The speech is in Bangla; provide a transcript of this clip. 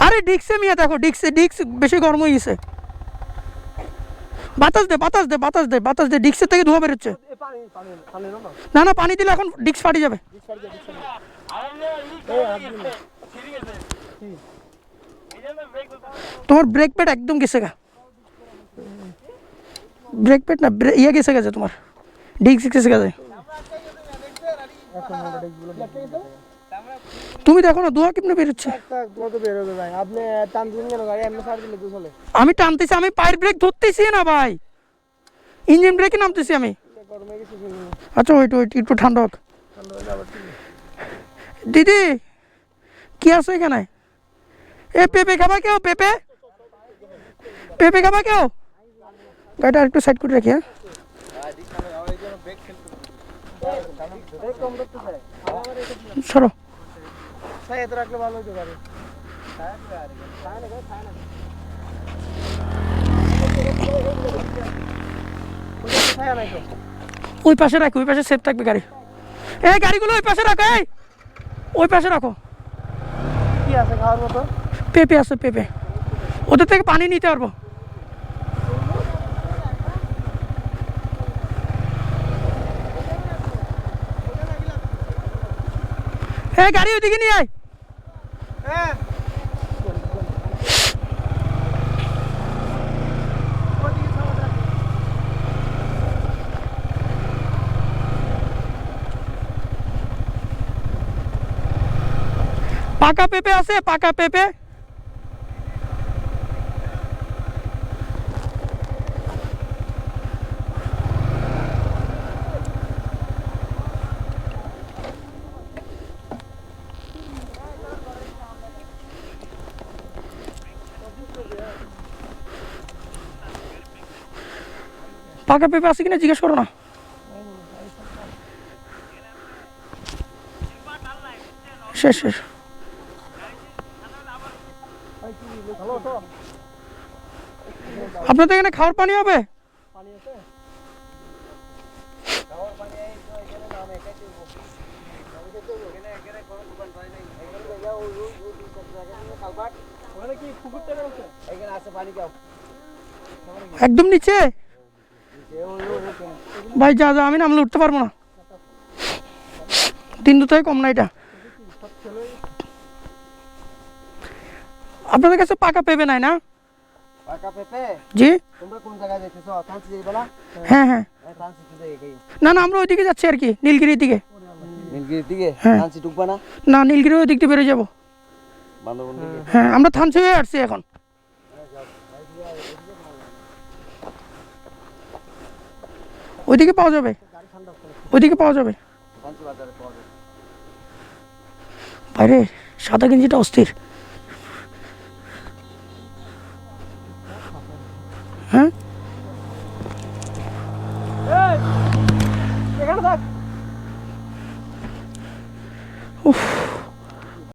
আরে ডিক্সে মিয়া দেখো, ডিক্স বেশি গরম হয়ে গেছে। বাতাস দে, বাতাস দে, বাতাস দে, বাতাস দে, ডিক্সের থেকে ধোঁয়া বেরোচ্ছে। না না, পানি দিলে এখন ডিক্স ফাটি যাবে। তোমার ব্রেক প্যাড একদম গেছে গা, ব্রেক প্যাড না ইয়ে গেছে গেছে, তোমার ডিক্স গেছে গেছে। তুমি দেখো না ধোঁয়া কেমনে বেরোচ্ছে। আমি টানতেছি, আমি পায়ের ব্রেক ধরতেছি না ভাই, ইঞ্জিন ব্রেকে নামতেছি আমি। আচ্ছা ওইট ওইট, একটু ঠান্ডা হোক। দিদি কি আছে এখানে? এ পেঁপে খাবা কেউ? পেঁপে পেঁপে খাবা কেউ? গাড়িটা একটু সাইড করে রাখি। হ্যাঁ সরো। ওই পাশে রাখো, ওই পাশে সেফ থাকবে গাড়ি। এই গাড়িগুলো ওই পাশে রাখো, এই ওই পাশে রাখো। কি আছে খাওয়ার মতো? পেঁপে আছে, পেঁপে, ওদের থেকে পানি নিতে পারবো। এই গাড়ি ওইদিকে নিয়ে আয়। হ্যাঁ পাকা পেঁপে আছে, পাকা পেঁপে। পাকা পেঁপে আছে কিনা জিজ্ঞেস করো না। শেষ শেষ। আপনাদের এখানে খাওয়ার পানি হবে? একদম নিচে ভাই, যা যা, আমি নামলে উঠতে পারবো না। 3 থেকে কম না এটা। আপনাদের কাছে পাকা পেঁপে নাই না? পাকা পেঁপে? জি। তোমরা কোন জায়গায় যাইতেছো? থানচি যাইবা না? হ্যাঁ হ্যাঁ। থানচি তো যাই গাই। না না, আমরা ওইদিকে যাচ্ছি আর কি, নীলগিরির দিকে। নীলগিরির দিকে? হ্যাঁ। থানচি ঢুকবা না? না, নীলগিরি ওই দিক দিয়ে বেরিয়ে যাবো। বান্দরবন দিকে? হ্যাঁ, আমরা থানচি হয়ে আসছি এখন। ওইদিকে পাওয়া যাবে, ওইদিকে পাওয়া যাবে। থানচি বাজারে পাওয়া যাবে। বাইরে সাদা গেঞ্জিটা অস্থির। হ্যাঁ